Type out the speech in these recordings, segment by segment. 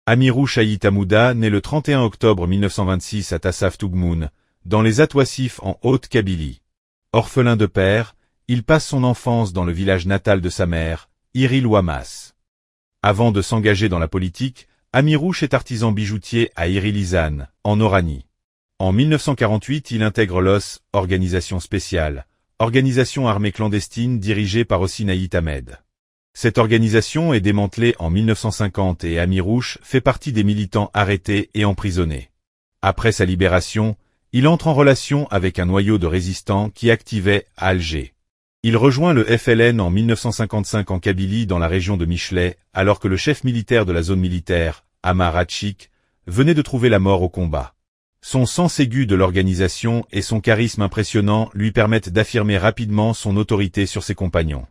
Amirou Shahit Hamouda naît le 31 octobre 1926 à Tassaf Tougmoun, dans les Atouassif en Haute-Kabylie. Orphelin de père, il passe son enfance dans le village natal de sa mère, Iril Ouamas. Avant de s'engager dans la politique, Amirouche est artisan bijoutier à Irilizane, en Oranie. En 1948, il intègre l'OS, organisation spéciale, organisation armée clandestine dirigée par Ossinaït Ahmed. Cette organisation est démantelée en 1950 et Amirouche fait partie des militants arrêtés et emprisonnés. Après sa libération, il entre en relation avec un noyau de résistants qui activait à Alger. Il rejoint le FLN en 1955 en Kabylie dans la région de Michelet, alors que le chef militaire de la zone militaire, Amar Hatchik, venait de trouver la mort au combat. Son sens aigu de l'organisation et son charisme impressionnant lui permettent d'affirmer rapidement son autorité sur ses compagnons.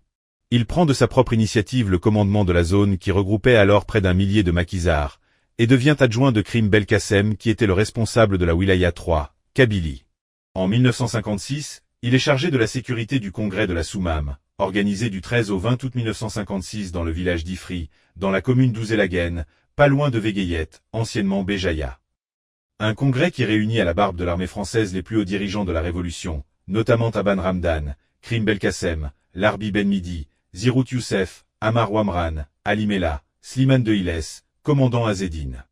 Il prend de sa propre initiative le commandement de la zone qui regroupait alors près d'un millier de maquisards, et devient adjoint de Krim Belkacem qui était le responsable de la Wilaya 3, Kabylie. En 1956, il est chargé de la sécurité du congrès de la Soumam, organisé du 13 au 20 août 1956 dans le village d'Ifri, dans la commune d'Ouzelagen, pas loin de Vegueyet, anciennement Béjaïa. Un congrès qui réunit à la barbe de l'armée française les plus hauts dirigeants de la Révolution, notamment Taban Ramdan, Krim Belkacem, Larbi Ben Midi, Zirout Youssef, Amar Ouamran, Ali Mella, Slimane de Hilès, commandant Azedine.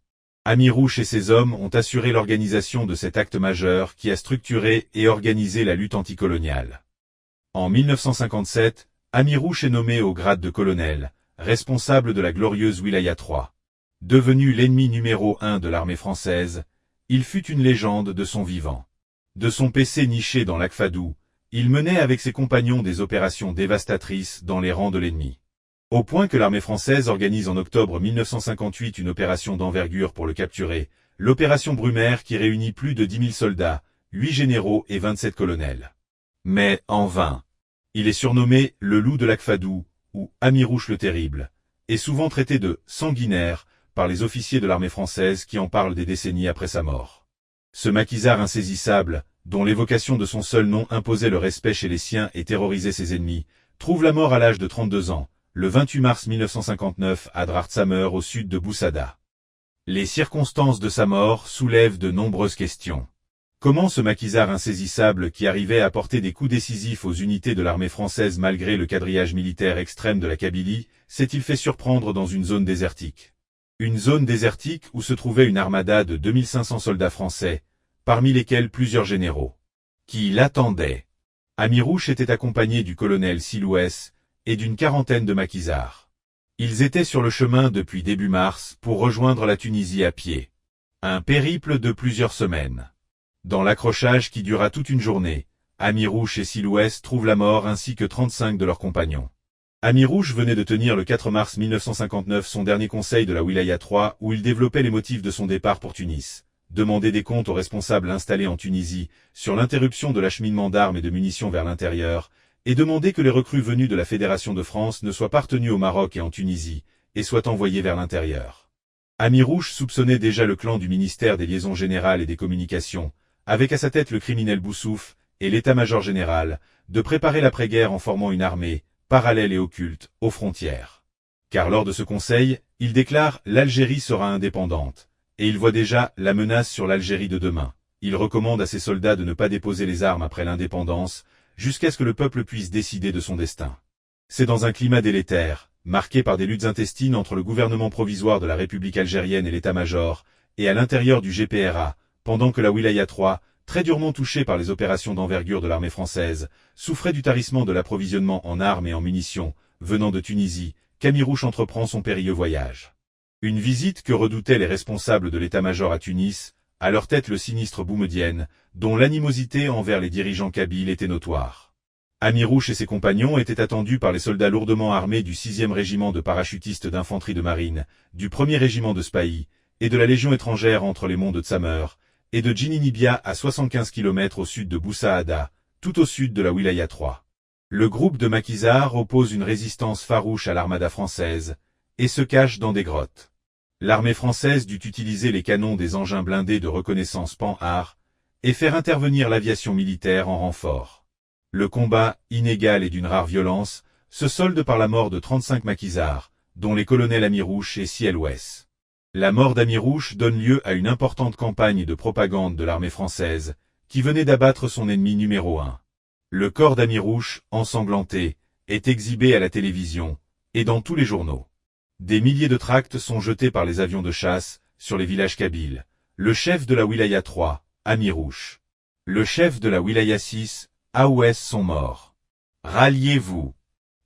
Amirouche et ses hommes ont assuré l'organisation de cet acte majeur qui a structuré et organisé la lutte anticoloniale. En 1957, Amirouche est nommé au grade de colonel, responsable de la glorieuse Wilaya 3. Devenu l'ennemi numéro 1 de l'armée française, il fut une légende de son vivant. De son PC niché dans l'Akfadou, il menait avec ses compagnons des opérations dévastatrices dans les rangs de l'ennemi. Au point que l'armée française organise en octobre 1958 une opération d'envergure pour le capturer, l'opération Brumaire qui réunit plus de 10 000 soldats, 8 généraux et 27 colonels. Mais, en vain. Il est surnommé le loup de l'Akfadou, ou Amirouche le Terrible, et souvent traité de sanguinaire par les officiers de l'armée française qui en parlent des décennies après sa mort. Ce maquisard insaisissable, dont l'évocation de son seul nom imposait le respect chez les siens et terrorisait ses ennemis, trouve la mort à l'âge de 32 ans, le 28 mars 1959 à Drartsamer au sud de Boussada. Les circonstances de sa mort soulèvent de nombreuses questions. Comment ce maquisard insaisissable qui arrivait à porter des coups décisifs aux unités de l'armée française malgré le quadrillage militaire extrême de la Kabylie, s'est-il fait surprendre dans une zone désertique? Une zone désertique où se trouvait une armada de 2500 soldats français, parmi lesquels plusieurs généraux, qui l'attendaient. Amirouche était accompagné du colonel Silouès et d'une quarantaine de maquisards. Ils étaient sur le chemin depuis début mars pour rejoindre la Tunisie à pied. Un périple de plusieurs semaines. Dans l'accrochage qui dura toute une journée, Amirouche et Silouès trouvent la mort ainsi que 35 de leurs compagnons. Amirouche venait de tenir le 4 mars 1959 son dernier conseil de la Wilaya 3 où il développait les motifs de son départ pour Tunis, demandait des comptes aux responsables installés en Tunisie sur l'interruption de l'acheminement d'armes et de munitions vers l'intérieur, et demandait que les recrues venues de la Fédération de France ne soient pas retenues au Maroc et en Tunisie, et soient envoyées vers l'intérieur. Amirouche soupçonnait déjà le clan du ministère des Liaisons Générales et des Communications, avec à sa tête le criminel Boussouf et l'état-major général, de préparer l'après-guerre en formant une armée, parallèle et occulte, aux frontières. Car lors de ce conseil, il déclare « l'Algérie sera indépendante », et il voit déjà la menace sur l'Algérie de demain. Il recommande à ses soldats de ne pas déposer les armes après l'indépendance, jusqu'à ce que le peuple puisse décider de son destin. C'est dans un climat délétère, marqué par des luttes intestines entre le gouvernement provisoire de la République algérienne et l'état-major, et à l'intérieur du GPRA, pendant que la Wilaya 3, très durement touchée par les opérations d'envergure de l'armée française, souffrait du tarissement de l'approvisionnement en armes et en munitions, venant de Tunisie, qu'Amirouche entreprend son périlleux voyage. Une visite que redoutaient les responsables de l'état-major à Tunis, à leur tête le sinistre Boumedienne, dont l'animosité envers les dirigeants kabyles était notoire. Amirouche et ses compagnons étaient attendus par les soldats lourdement armés du 6e régiment de parachutistes d'infanterie de marine, du 1er régiment de Spahi, et de la Légion étrangère entre les monts de Tsamer, et de Djininibia à 75 km au sud de Boussaada, tout au sud de la Wilaya 3. Le groupe de maquisards oppose une résistance farouche à l'armada française, et se cache dans des grottes. L'armée française dut utiliser les canons des engins blindés de reconnaissance Panhard, et faire intervenir l'aviation militaire en renfort. Le combat, inégal et d'une rare violence, se solde par la mort de 35 maquisards, dont les colonels Amirouche et Siel Ouess. La mort d'Amirouche donne lieu à une importante campagne de propagande de l'armée française, qui venait d'abattre son ennemi numéro 1. Le corps d'Amirouche, ensanglanté, est exhibé à la télévision, et dans tous les journaux. Des milliers de tracts sont jetés par les avions de chasse, sur les villages kabyles. Le chef de la Wilaya 3, Amirouche. Le chef de la Wilaya 6, Aouès sont morts. Ralliez-vous.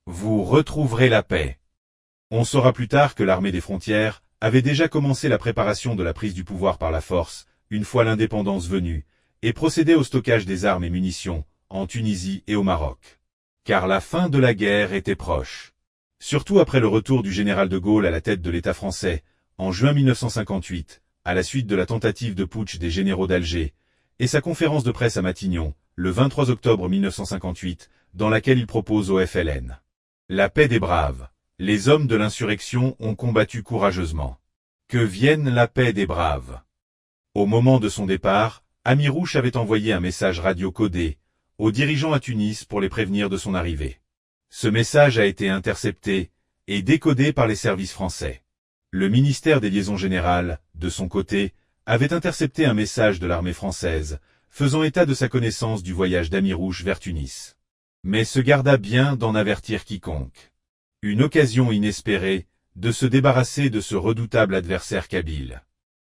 Vous retrouverez la paix. On saura plus tard que l'armée des frontières avait déjà commencé la préparation de la prise du pouvoir par la force, une fois l'indépendance venue, et procédé au stockage des armes et munitions, en Tunisie et au Maroc. Car la fin de la guerre était proche. Surtout après le retour du général de Gaulle à la tête de l'État français, en juin 1958, à la suite de la tentative de putsch des généraux d'Alger, et sa conférence de presse à Matignon, le 23 octobre 1958, dans laquelle il propose au FLN la paix des braves. Les hommes de l'insurrection ont combattu courageusement. Que vienne la paix des braves. Au moment de son départ, Amirouche avait envoyé un message radio codé aux dirigeants à Tunis pour les prévenir de son arrivée. Ce message a été intercepté et décodé par les services français. Le ministère des Liaisons Générales, de son côté, avait intercepté un message de l'armée française, faisant état de sa connaissance du voyage d'Amirouche vers Tunis. Mais se garda bien d'en avertir quiconque. Une occasion inespérée de se débarrasser de ce redoutable adversaire kabyle.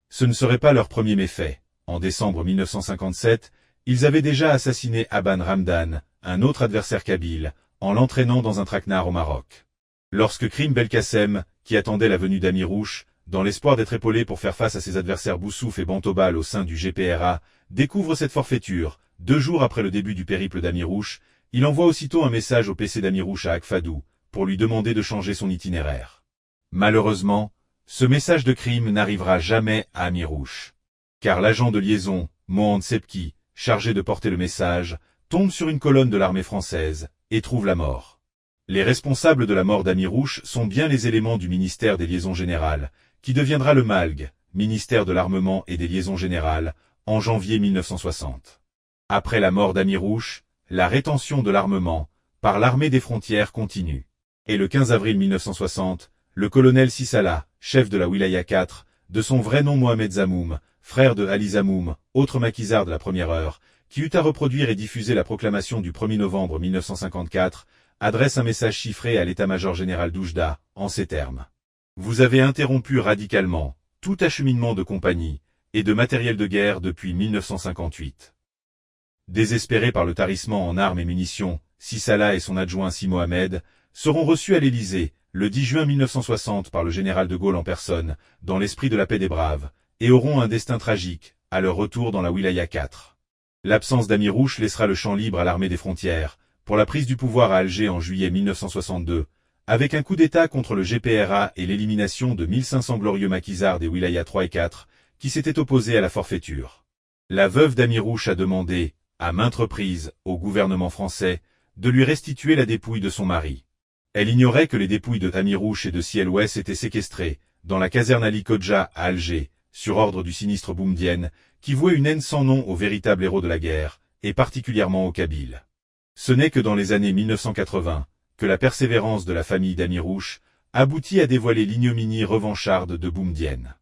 Ce ne serait pas leur premier méfait. En décembre 1957, ils avaient déjà assassiné Aban Ramdan, un autre adversaire kabyle, en l'entraînant dans un traquenard au Maroc. Lorsque Krim Belkacem, qui attendait la venue d'Amirouche, dans l'espoir d'être épaulé pour faire face à ses adversaires Boussouf et Bantobal au sein du GPRA, découvre cette forfaiture, 2 jours après le début du périple d'Amirouche, il envoie aussitôt un message au PC d'Amirouche à Akfadou, pour lui demander de changer son itinéraire. Malheureusement, ce message de Krim n'arrivera jamais à Amirouche. Car l'agent de liaison, Mohand Sebki, chargé de porter le message, tombe sur une colonne de l'armée française, et trouve la mort. Les responsables de la mort d'Amirouche sont bien les éléments du ministère des Liaisons Générales, qui deviendra le MALG, ministère de l'Armement et des Liaisons Générales, en janvier 1960. Après la mort d'Amirouche, la rétention de l'armement, par l'armée des frontières continue. Et le 15 avril 1960, le colonel Sissala, chef de la Wilaya 4, de son vrai nom Mohamed Zamoum, frère de Ali Zamoum, autre maquisard de la première heure, qui eut à reproduire et diffuser la proclamation du 1er novembre 1954, adresse un message chiffré à l'état-major général d'Oujda, en ces termes. Vous avez interrompu radicalement tout acheminement de compagnie et de matériel de guerre depuis 1958. Désespérés par le tarissement en armes et munitions, Sissala et son adjoint Si Mohamed seront reçus à l'Élysée, le 10 juin 1960 par le général de Gaulle en personne, dans l'esprit de la paix des braves, et auront un destin tragique, à leur retour dans la Wilaya 4. L'absence d'Amirouche laissera le champ libre à l'armée des frontières, pour la prise du pouvoir à Alger en juillet 1962, avec un coup d'État contre le GPRA et l'élimination de 1500 glorieux maquisards des Wilaya 3 et 4, qui s'étaient opposés à la forfaiture. La veuve d'Amirouche a demandé, à maintes reprises, au gouvernement français, de lui restituer la dépouille de son mari. Elle ignorait que les dépouilles de Amirouche et de Siel Ouess étaient séquestrées, dans la caserne Ali Kodja à Alger, sur ordre du sinistre Boumedienne, qui vouait une haine sans nom aux véritables héros de la guerre, et particulièrement aux Kabyles. Ce n'est que dans les années 1980, que la persévérance de la famille d'Amirouche aboutit à dévoiler l'ignominie revancharde de Boumedienne.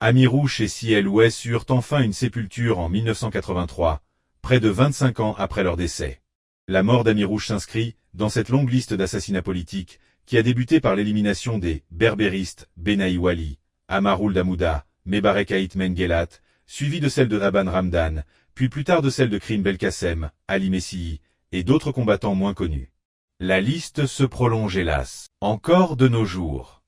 Amirouche et Siel Ouess eurent enfin une sépulture en 1983, près de 25 ans après leur décès. La mort d'Amirouche s'inscrit dans cette longue liste d'assassinats politiques qui a débuté par l'élimination des berbéristes Benaï Wali, Amaroul Damouda, Mebarek Haït Mengelat, suivi de celle de Aban Ramdan, puis plus tard de celle de Krim Belkacem, Ali Messihi, et d'autres combattants moins connus. La liste se prolonge hélas, encore de nos jours.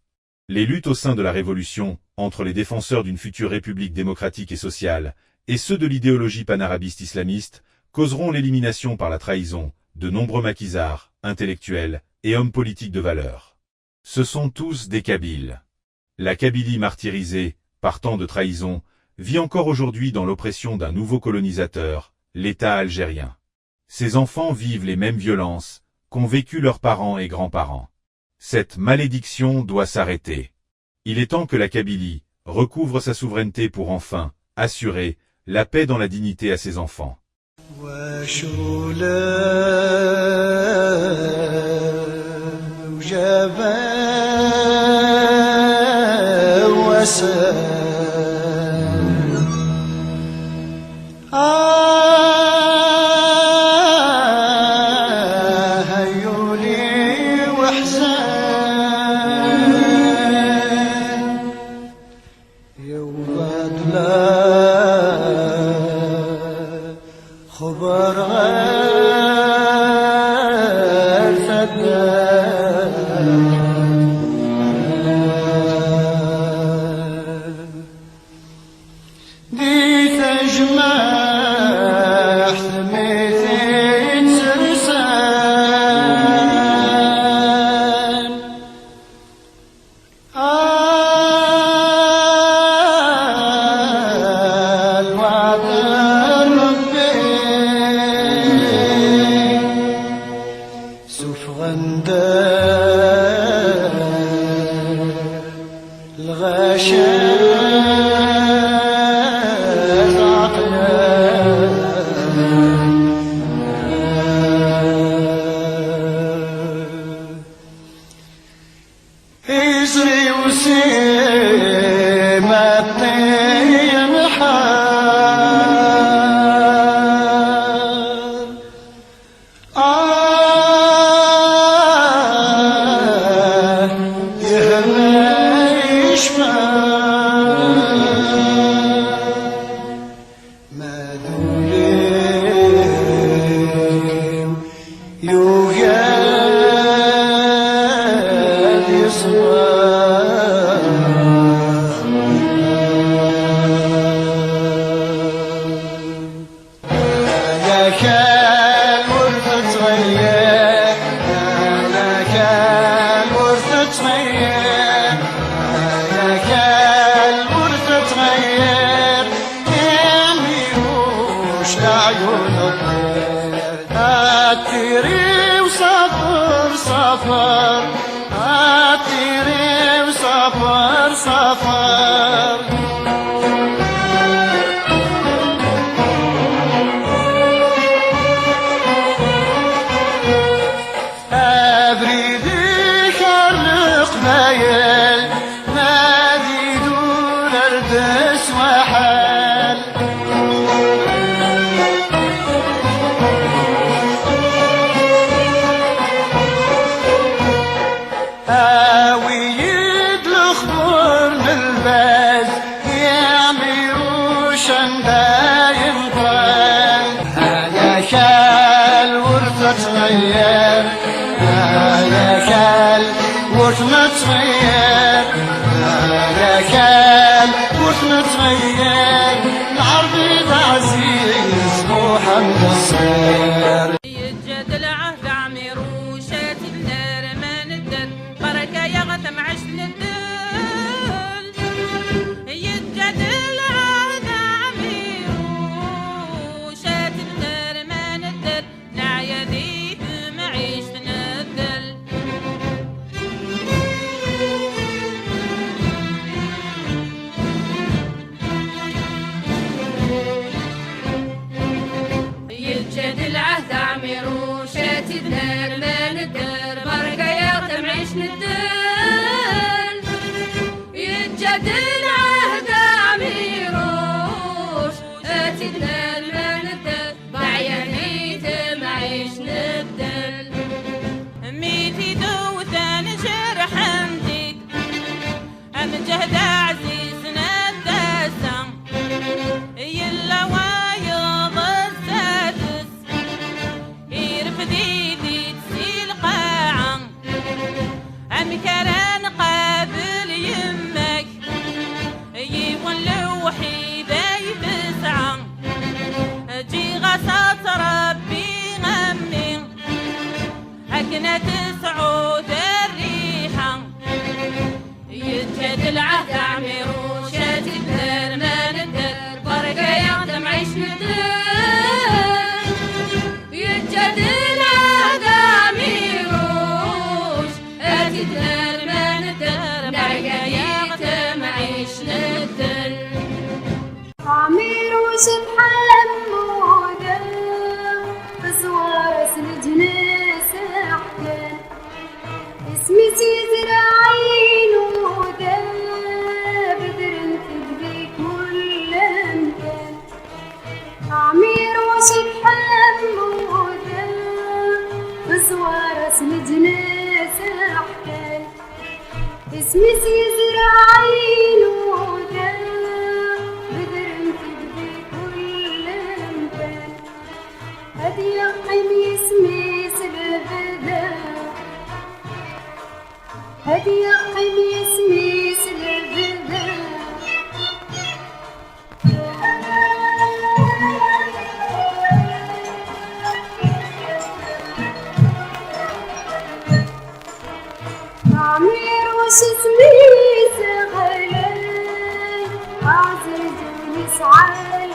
Les luttes au sein de la Révolution, entre les défenseurs d'une future république démocratique et sociale, et ceux de l'idéologie panarabiste islamiste, causeront l'élimination par la trahison de nombreux maquisards, intellectuels et hommes politiques de valeur. Ce sont tous des Kabyles. La Kabylie martyrisée, par tant de trahison, vit encore aujourd'hui dans l'oppression d'un nouveau colonisateur, l'État algérien. Ses enfants vivent les mêmes violences qu'ont vécu leurs parents et grands-parents. Cette malédiction doit s'arrêter. Il est temps que la Kabylie recouvre sa souveraineté pour enfin assurer la paix dans la dignité à ses enfants. هيولي وحزان يوباد لا خبر غير فدان دي تجمع ثميثين سرسان الوعد ربي سوف غندر الغشاش يسري وسيم الطين حار يهمي ما دوليم يوغاد يصبح يا كان ورثة غير يا كان ورثة غير يا كان ورثة غير يميوش عيون الطير هاتيري وصفر صفر هاتيري وصفر صفر أبريدي خرق بايل نادي دون اردس وحال هاويد الخبر للباز يعملوا شندايم طال يا خال ورثة غير يا خال ورثة غير يا خال ورثة غير العربي عزيز محمد الصغير يتجاد العهد عمير وشات النار ما ندر بركة يا غتم عش للدل يتجاد العهد عمير وشات النار ما ندر نعيا ذيك معيش تندل يتجاد العهد عمير وشات النار ما ندر بركة يا غتم عيش ندل يتجاد العهد عمير وشات النار ما ندر بعيانيت معيش ندل ميتي دوثان جرح عندك أمجهد عزيزنا الدسم يلا وايض السادس يرفد ايدي تسيل قاعة أمكران قابل يمك يولو وحيدة يبسعة جي غصات ربي غمي أكنة سعود الريحة يتجاد العهد عمير وشات الدار ما ندر بركة يخدم عيش ندر يتجاد العهد عمير وشات الدار ما ندر بركة يخدم عيش ندر عمير وسبحان مودة بزوار سنجنس اسمي سيزرع عين وده عزيز ونسعى